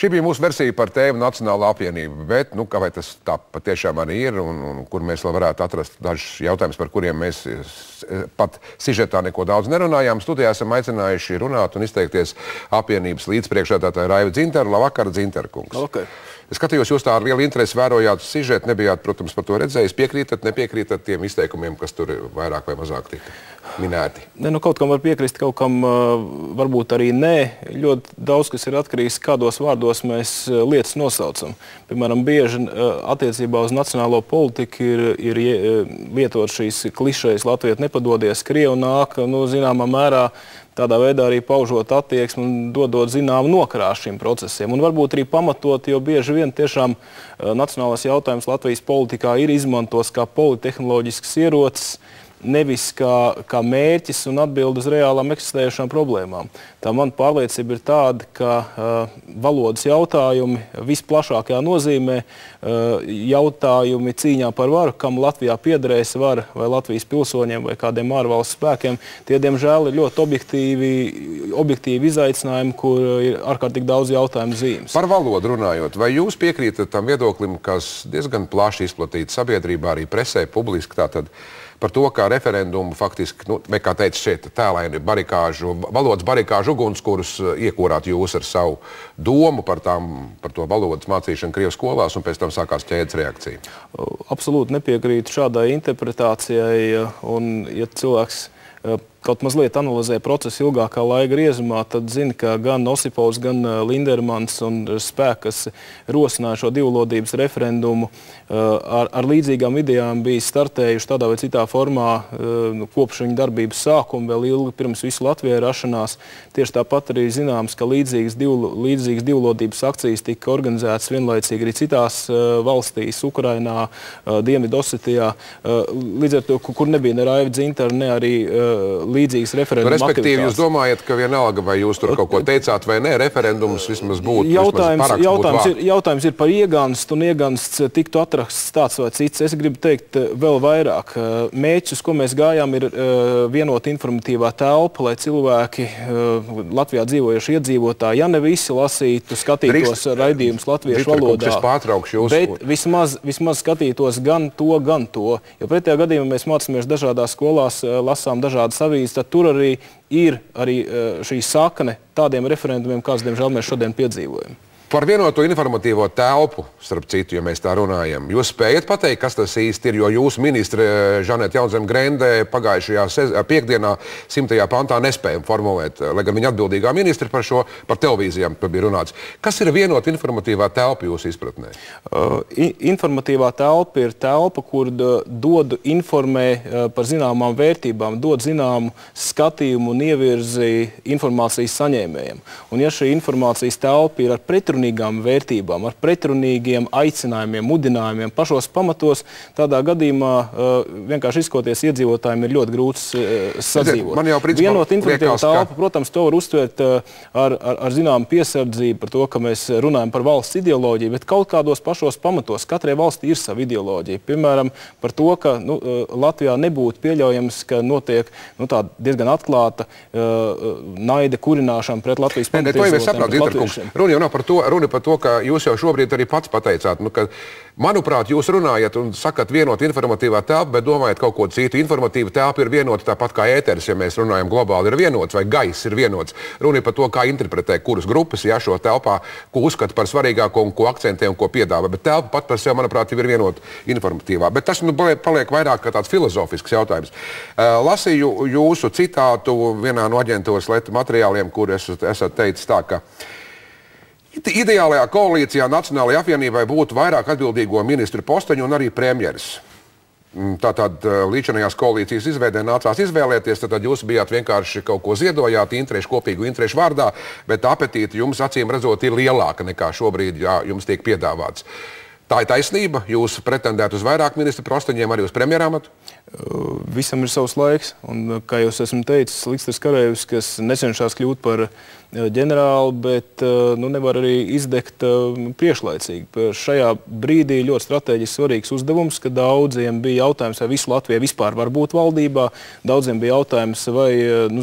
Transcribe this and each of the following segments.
Šī bija mūsu versija par tēmu Nacionālā apvienība, bet, nu, vai tas tā patiešām arī ir, un kur mēs vēl varētu atrast dažus jautājumus, par kuriem mēs pat sižetā neko daudz nerunājām. Studijā esam aicinājuši runāt un izteikties apvienības līdzpriekšsēdētāju Raivu Dzintaru. Labvakar, Dzintara kungs. Labvakar. Es skatījos, jūs tā ar lielu interesi vērojāt sižetu, nebijāt, protams, par to redzējis. Piekrītat, nepiekrītat tiem izteikumiem, kas tur vairāk vai mazāk tika minēti? Nu, kaut kam var piekrist, kaut kam varbūt arī nē. Ļoti daudz, kas ir atkarīgs, kādos vārdos mēs lietas nosaucam. Piemēram, bieži attiecībā uz nacionālo politiku ir lietot šīs klišejas Latvija nepadodies, Krievu nāk, nu, zināmā mērā, tādā veidā arī paužot attieksmi un dodot zināmu nokrāšu šiem procesiem. Un varbūt arī pamatot, jo bieži vien tiešām nacionālais jautājums Latvijas politikā ir izmantos kā politehnoloģisks ierocis, nevis kā mērķis un atbild uz reālām eksistējušām problēmām. Tā man pārliecība ir tāda, ka valodas jautājumi visplašākajā nozīmē, jautājumi cīņā par varu, kam Latvijā piederēs vara, vai Latvijas pilsoņiem, vai kādiem ārvalstu spēkiem, tie, diemžēl, ir ļoti objektīvi izaicinājumi, kur ir ārkārtīgi daudz jautājumu zīmes. Par valodu runājot, vai jūs piekrītat tam viedoklim, kas diezgan plaši izplatīts sabiedrībā, arī presē, publiski, tātad par to, kā referendumu faktiski, nu, kā teica šeit, tēlaini valodas barikāžu ugunskurus iekurāt jūs ar savu domu par to valodas mācīšanu Krievijas skolās, un pēc tam sākās ķēdes reakcija? Absolūti nepiekrītu šādai interpretācijai, un ja cilvēks kaut mazliet analizē procesu ilgākā laika griezumā, tad zina, ka gan Osipovs, gan Lindermans un spēki, kas rosināja šo divvalodības referendumu, ar līdzīgām idejām bija startējuši tādā vai citā formā kopš viņa darbības sākuma, vēl ilgi pirms visu Latvijai rašanās. Tieši tāpat arī zināms, ka līdzīgas divvalodības akcijas tika organizētas vienlaicīgi arī citās valstīs, Ukrainā, Dienvidosetijā, līdz ar to, kur nebija ne Raiva Dzintara, ne arī līdzīgas referenduma aktivitātes. Respektīvi, jūs domājat, ka vienalga, vai jūs tur kaut ko teicāt vai nē, referendums vismaz būtu, jautājums ir par ieganstu, un iegansts tiktu atrasts tāds vai cits. Es gribu teikt vēl vairāk. Mērķis, uz ko mēs gājām, ir vienota informatīvā telpa, lai cilvēki, Latvijā dzīvojuši iedzīvotāji, ja ne visi lasītu, skatītos raidījumus latviešu valodā, bet vismaz skatītos gan to. Jo pretējā gadījumā mēs mācāmies dažādās skolās, lasām dažādas avīzes, tad tur arī ir šī sakne tādiem referendumiem, kāds, diemžēl, mēs šodien piedzīvojam. Par vienoto informatīvo telpu, starp citu, ja mēs tā runājam, jūs spējat pateikt, kas tas īsti ir, jo jūsu ministre Žanete Jaunzeme-Grende pagājušajā piekdienā 100. pantā nespēja formulēt, lai gan viņa atbildīgā ministre par televīzijām bija runāts. Kas ir vienota informatīvā telpa jūsu izpratnē? Informatīvā telpa ir telpa, kur informē par zināmām vērtībām, dod zināmu skatījumu un ievirzi informācijas saņēmējiem. Un ja šī informācijas telpa ir ar vērtībām, ar pretrunīgiem aicinājumiem, mudinājumiem pašos pamatos, tādā gadījumā vienkārši izkoties iedzīvotājiem ir ļoti grūts sadzīvot. Vienot informatīvo telpu, protams, to var uztvērt ar zināmu piesardzību par to, ka mēs runājam par valsts ideoloģiju, bet kaut kādos pašos pamatos katrai valstī ir sava ideoloģija. Piemēram, par to, ka Latvijā nebūtu pieļaujams, ka notiek tā diezgan atklāta naida kurināšana pret Latvijas pamatiesībām. Runa par to, ka jūs jau šobrīd arī pats pateicāt, ka, manuprāt, jūs runājat un sakat vienot informatīvā telpa, bet domājat kaut ko citu. Informatīva telpa ir vienota tāpat kā ēteris, ja mēs runājam globāli, ir vienots, vai gaiss ir vienots. Runa par to, kā interpretē, kuras grupas šo telpā, ko uzskata par svarīgāko un ko akcentē un ko piedāvā. Bet telpa pat par sevi, manuprāt, ir vienota informatīvā. Bet tas paliek vairāk kā tāds filozofisks jautājums. Lasīju jūsu citātu vienā no aģentūras materiāliem, kur esat teicis tā, ka ideālajā koalīcijā Nacionālajai apvienībai būtu vairāk atbildīgo ministru posteņu un arī premjeras. Tātad līdzinājās koalīcijas izveidē nācās izvēlēties, tad jūs bijāt vienkārši kaut ko ziedojāt kopīgu interešu vārdā, bet apetīti jums acīm redzot ir lielāka nekā šobrīd jums tiek piedāvāts. Tā ir taisnība? Jūs pretendētu uz vairāk ministru posteņiem, arī uz premjerāmatu? Visam ir savs laiks, un, kā jūs esmu teicis, Liksters Karējevs, kas necenšas kļūt par ģenerāli, bet nevar arī izdegt priekšlaicīgi. Šajā brīdī ļoti strateģiski svarīgs uzdevums, ka daudziem bija jautājums, vai visu Latviju vispār var būt valdībā. Daudziem bija jautājums, vai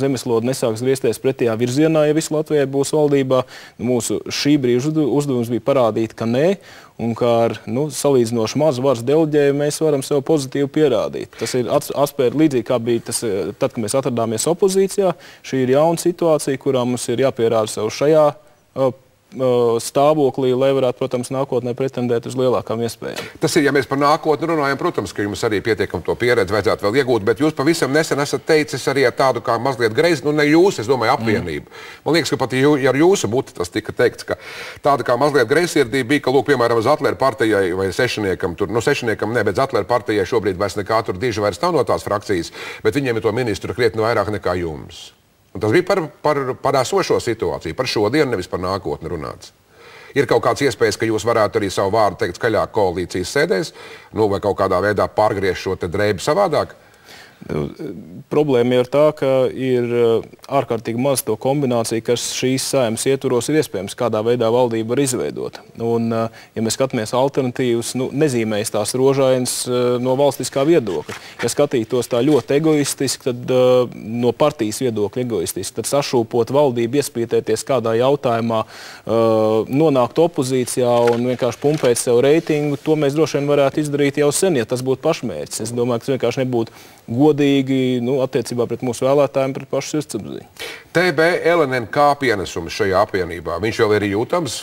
zemeslode nesāks griezties pretējā virzienā, ja visu Latvijai būs valdībā. Mūsu šī brīža uzdevums bija parādīt, ka nē. Un kā ar salīdzinoši mazu varas deleģējumu mēs varam sev pozitīvi pierādīt. Tas ir atspērt līdzīgi, kā bija tas, tad, kad mēs atradāmies opozīcijā. Šī ir jauna situācija, kurā mums ir jāpierāda sev šajā stāvoklī, lai varētu, protams, nākotnē pretendēt uz lielākām iespējām. Tas ir, ja mēs par nākotni runājam, protams, ka jums arī pietiekam to pieredzi vajadzētu vēl iegūt, bet jūs pavisam nesen esat teicis arī ar tādu kā mazliet greizi, ne jūs, es domāju, apvienību. Man liekas, ka pat ar jūsu muti tas tika teikts, ka tāda kā mazliet greizsirdība bija, ka, lūk, piemēram, Zatleru partijai vai Sešiniekam, Sešiniekam ne, bet Zatleru partijai šobrīd vairs nekā tur diži vairs nav no tās frakcijas, bet viņiem ir to ministru krietni vairāk nekā jums. Un tas bija par esošo situāciju, par šodienu, nevis par nākotni runāts. Ir kaut kāds iespējas, ka jūs varētu arī savu vārdu teikt skaļāk koalīcijas sēdēs, vai kaut kādā veidā pārgriezt šo te drēbi savādāk? Problēma ir tā, ka ir ārkārtīgi maz to kombināciju, kas šīs saeimas ietvaros ir iespējams, kādā veidā valdība var izveidot. Un, ja mēs skatāmies alternatīvas, nezīmējas tās rožainas no valstiskā viedokļa. Ja skatītos tā ļoti egoistiski, tad no partijas viedokļa egoistiski, tad sašūpot valdību, iespītēties kādā jautājumā, nonākt opozīcijā un vienkārši pumpēt sev reitingu, to mēs droši vien varētu izdarīt jau sen, ja tas būtu pašmērķis. Es domāju, ka tas vienkārši nebūtu godīgi attiecībā pret mūsu vēlētājiem, pret pašu sirdsapziņu. TB LNNK pienesums šajā apvienībā, viņš jau ir jūtams?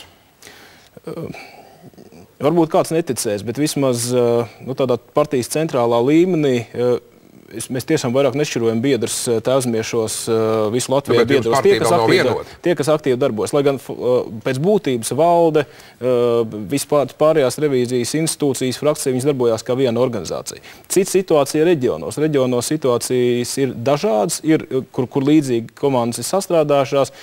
Varbūt kāds neticēs, bet vismaz tādā partijas centrālā līmenī mēs tiešām vairāk nešķirojam biedrus tēvzemiešos visu Latviju biedros. Tie, kas aktīvi darbojas. Lai gan pēc būtības valde, vispār pārējās revīzijas institūcijas, frakcija, viņas darbojās kā viena organizācija. Cita situācija reģionos. Reģionos situācijas ir dažādas, kur līdzīgi komandas ir sastrādājušās.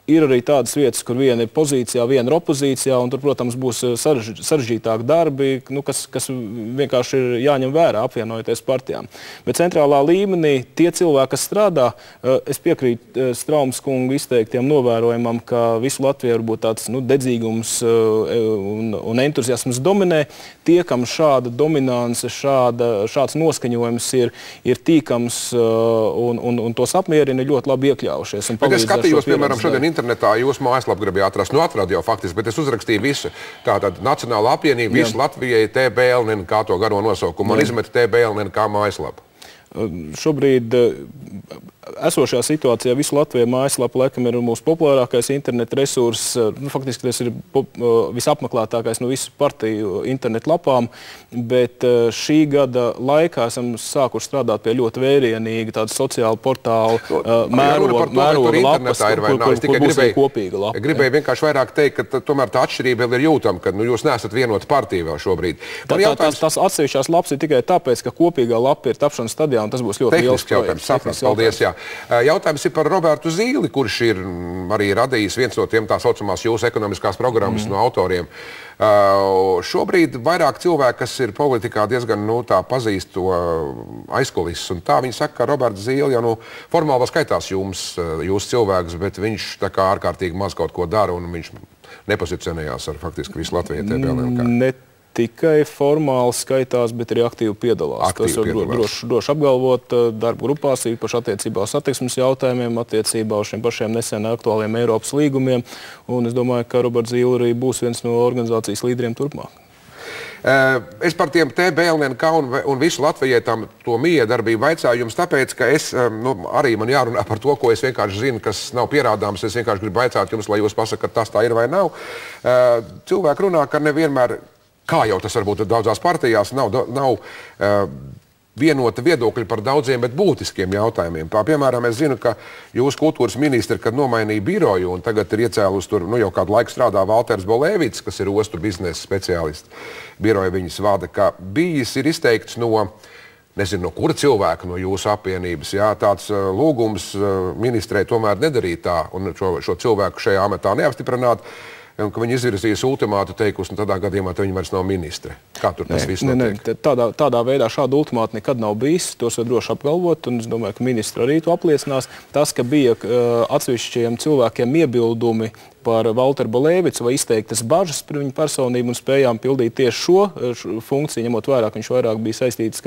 Ir arī tādas vietas, kur viena ir pozīcijā, viena ir opozīcijā, un tur, protams, būs sarežģītāki darbi, kas vienkārši ir jāņem vērā apvienojoties partijām. Bet centrālā līmenī tie cilvēki, kas strādā, es piekrītu Straumes kungu izteiktiem novērojumam, ka visu Latviju varbūt tāds dedzīgums un entuziasms dominē. Tie, kam šāda dominance, šāds noskaņojums ir tīkams un tos apmierina, ļoti labi iekļaujušies. Bet es skatījos, piemēram, šodien internetā jūsu mājaslapu gribēja atrast. Atradu jau faktiski, bet es uzrakstīju visu. Tātad Nacionāla apvienība, visu Latvijai, TB LNNK to garo nosaukumu un izmetu TB LNNK mājaslapu. Šobrīd esošajā situācijā visu Latviju mājaslapa laikam ir mūsu populārākais interneta resurss. Faktiski tas ir visapmeklētākais no visu partiju internetu lapām, bet šī gada laikā esam sākuši strādāt pie ļoti vērienīga tāda sociāla portāla mēroga lapas, kur būs arī kopīga lapa. Gribēju vienkārši vairāk teikt, ka tomēr tā atšķirība vēl ir jūtama, ka jūs neesat vienota partija vēl šobrīd. Tas atsevišķās lapas ir tikai tāpēc, ka kopīgā lapa ir tapšanas stadijā, un tas būs ļoti liels projekts. Saprast, paldies, jā. Jautājums ir par Robertu Zīli, kurš ir arī radījis viens no tiem tā saucamās jūsu ekonomiskās programmas no autoriem. Šobrīd vairāk cilvēki, kas ir politikā diezgan tā pazīst to aizkulises, un tā viņi saka, ka Roberts Zīle jau formāli skaitās jūsu cilvēks, bet viņš tā kā ārkārtīgi maz kaut ko dara, un viņš nepozicionējās ar faktiski visu Latviju TB LNNK. Tikai formāli skaitās, bet arī aktīvi piedalās. Tas var droši apgalvot darba grupās, īpaši attiecībā uz satiksmes jautājumiem, attiecībā uz šiem pašiem nesen aktuāliem Eiropas līgumiem. Un es domāju, ka Roberts Zīle arī būs viens no organizācijas līderiem turpmāk. Es par tiem TB LNNK un visu Latvijai to miedarbību vaicāju jums, tāpēc, ka arī man jārunā par to, ko es vienkārši zinu, kas nav pierādāms. Es vienkārši gribu vaicāt jums, lai jūs pasakat, tas tā ir vai nav. Cilvēki runā, ka nevienmēr, kā jau tas varbūt daudzās partijās, nav vienota viedokļa par daudziem, bet būtiskiem jautājumiem. Piemēram, es zinu, ka jūsu kultūras ministri, kad nomainīja biroju, un tagad ir iecēlus tur, jau kādu laiku strādā Valters Bolēvits, kas ir ostu biznesa speciālists, biroja viņas vada, ka bijis ir izteikts nezinu, no kura cilvēka no jūsu apvienības, tāds lūgums ministrei tomēr nedarīt tā, un šo cilvēku šajā amatā neapstiprināt, un ka viņi izvirzīs ultimātu teikusi, un tādā gadījumā viņi vairs nav ministre. Kā tur tas viss notiek? Tādā veidā šādu ultimātu nekad nav bijis. Tos var droši apgalvot, un es domāju, ka ministri arī to apliecinās. Tas, ka bija atsevišķiem cilvēkiem iebildumi par Valteru Balēvicu vai izteiktas bažas par viņu personību un spējām pildīt tieši šo funkciju, ņemot vērā, ka viņš vairāk bija saistīts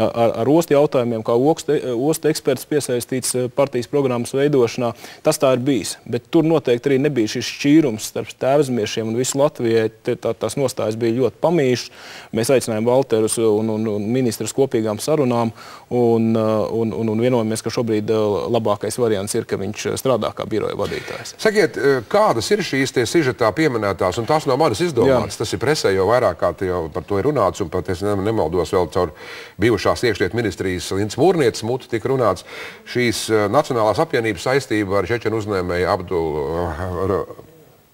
ar ostu jautājumiem, kā ostu eksperts piesaistīts partijas programmas veidošanā. Tas tā ir bijis. Bet tur noteikti arī nebija šis šķīrums starp tēvzemiešiem un visu Latvijai. Tās nostājas bija ļoti pamīšas. Mēs aicinājām Valterus un ministrus kopīgām sarunām un vienojamies, ka šobrīd labākais variants ir, ka viņš strādā kā biroja vadītājs. Sakiet, kādas ir šīs sižetā pieminētās, un tās nav manas izdomātas, tas ir presē jau vairāk kā jau par to ir runāts, un pat es nemaldos vēl caur bijušās iekšlietu ministrijas Lindas Mūrnietes mutu tika runāts, šīs Nacionālās apvienības saistība ar čečenu uzņēmēju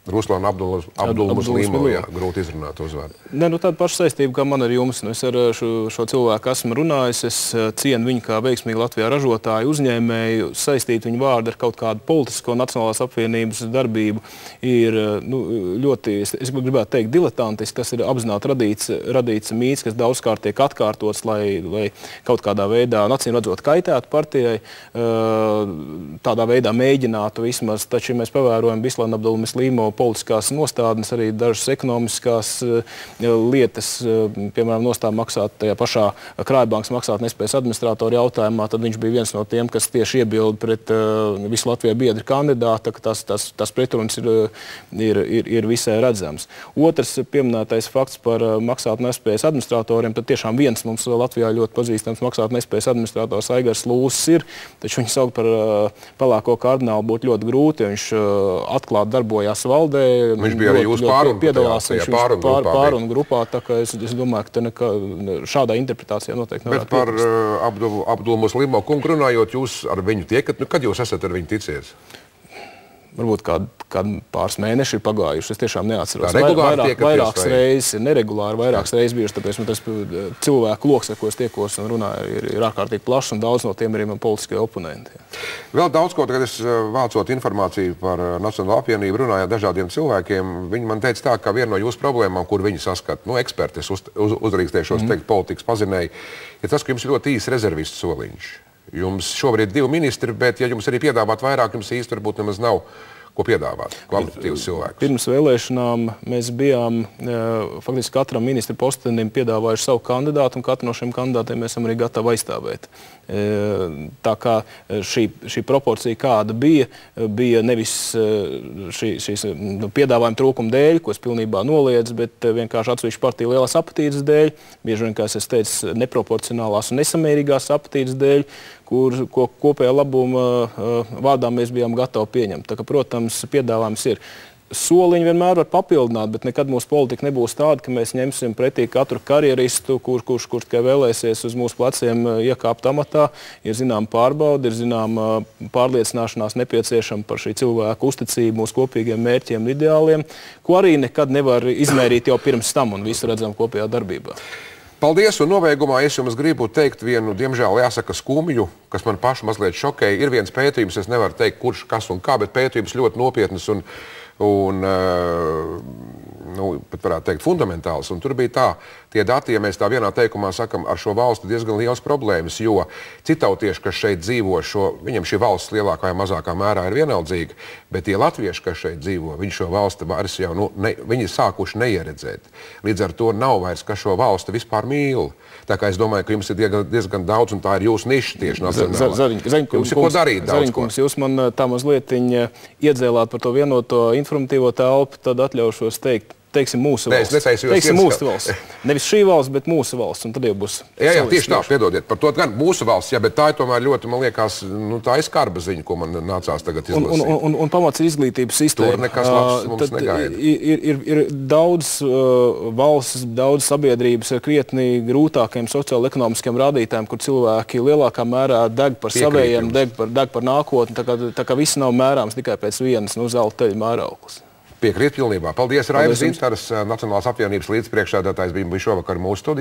Ruslānu Abdulmuslīmu, grūti izrunāt uzvārdu. Tāda paša saistība, kā man ar jums. Es ar šo cilvēku esmu runājis, es cienu viņu kā veiksmīgu Latvijā ražotāju, uzņēmēju, saistīt viņu vārdu ar kaut kādu politisko Nacionālās apvienības darbību ir ļoti, es gribētu teikt, diletantiski, kas ir apzināti radīts mīts, kas daudzkārt tiek atkārtots, lai kaut kādā veidā, acīm redzot, kaitētu partijai, tādā veidā mēģinātu vismaz, taču, ja mēs pavērojam Ruslānu Abdulmuslīmu politiskās nostādnes, arī dažas ekonomiskās lietas, piemēram, nostāda maksāt tajā pašā Krājbankas maksāt nespējas administratoru jautājumā, tad viņš bija viens no tiem, kas tieši iebilda pret visu Latvijā biedru kandidātu, ka tas pretruns ir visai redzams. Otrs pieminētais fakts par maksāt nespējas administratoriem, tad tiešām viens mums Latvijā ļoti pazīstams maksāt nespējas administrators Aigars Lūsis ir, taču viņu saukt par pelēko kardinālu būtu ļoti grūti, viņš atklāti darbojās valdē. Viņš bija arī jūsu pārunu grupā, tā kā es domāju, ka šādā interpretācijā noteikti nevarētu piekrist. Bet par Abdulmuslīmu kungu runājot, jūs ar viņu tiekat, kad jūs esat ar viņu ticies? Varbūt kādu pāris mēneši ir pagājuši. Es tiešām neatceros. Vairākas reizes ir neregulāri, vairākas reizes bijuši, tāpēc man tas cilvēku loks, ar ko es tiekos un runāju, ir ārkārtīgi plašs, un daudz no tiem arī man politiskie oponenti. Vēl daudz ko, kad es vācot informāciju par Nacionālo apvienību, runāju ar dažādiem cilvēkiem, viņi man teica tā, ka viena no jūsu problēmām, kur viņi saskata, eksperti, es uzdrīkstēšos teikt politikas pazinēji, ir tas, ka jums ļoti īs rezervistu soliņš. Jums šobrīd ir 2 ministri, bet, ja jums arī piedāvāt vairāk, jums īsti varbūt nemaz nav ko piedāvāt, kvalitatīvus cilvēkus. Pirms vēlēšanām mēs bijām faktiski katram ministra postenim piedāvājuši savu kandidātu, un katru no šiem kandidātiem mēs esam arī gatavi aizstāvēt. Tā kā šī proporcija kāda bija nevis šīs piedāvājuma trūkuma dēļ, ko es pilnībā noliedzu, bet vienkārši atsevišķu partiju lielās apetītes dēļ, bieži vien, kā es teicu, neproporcionālās un nesamērīgās apetītes dēļ, ko kopējā labuma vārdā mēs bijām gatavi pieņemt. Tā kā, protams, piedāvājums ir. Soliņi vienmēr var papildināt, bet nekad mūsu politika nebūs tāda, ka mēs ņemsim pretī katru karjeristu, kurš tikai vēlēsies uz mūsu pleciem iekāpt amatā. Ir zinām pārbaude, ir zinām pārliecināšanās nepieciešama par šī cilvēku uzticību mūsu kopīgiem mērķiem un ideāliem, ko arī nekad nevar izmērīt jau pirms tam un visu redzam kopējā darbībā. Paldies, un nobeigumā es jums gribu teikt vienu, diemžēl jāsaka, skumju, kas man pašu mazliet šokēja. Ir viens pētījums, es nevaru teikt, kurš, kas un kā, bet pētījums ļoti nopietnas un pat varētu teikt fundamentāls. Un tur bija tā, tie dati, ja mēs tā vienā teikumā sakam, ar šo valstu diezgan liels problēmas, jo citautieši, kas šeit dzīvo, viņam šī valsts lielākā vai mazākā mērā ir vienaldzīga, bet tie latvieši, kas šeit dzīvo, viņi šo valsti vairs jau, viņi ir sākuši neieredzēt. Līdz ar to nav vairs, kas šo valsti vispār mīl. Tā kā es domāju, ka jums ir diezgan daudz, un tā ir jūsu niša tieši nacionālā. Jums ir ko darīt daudz ko. Jūs man tā mazliet iedzēlāt par to vienoto informatīvo telpu, tad atļaušos teikt, teiksim, mūsu valsts. Teiksim, mūsu valsts. Nevis šī valsts, bet mūsu valsts, un tad jau būs. Jā, tieši tā, piedodiet. Par to gan mūsu valsts, jā, bet tā ir tomēr ļoti, man liekas, tā ir skarba ziņa, ko man nācās tagad izlasīt. Un pamats ir izglītības sistēma. Tur nekas labs mums negaida. Ir daudz valsts, daudz sabiedrības ar krietni grūtākiem sociālo-ekonomiskiem rādītājiem, kur cilvēki lielākā mērā deg par savējiem, deg par nākotni, tā kā viss nav mērāms tikai pēc vienas zelta teļa mērauklas. Piekrīt pilnībā. Paldies, Raivis Zintaris, Nacionālās apvienības līdzpriekšsēdētājs bija šovakar mūsu studijā.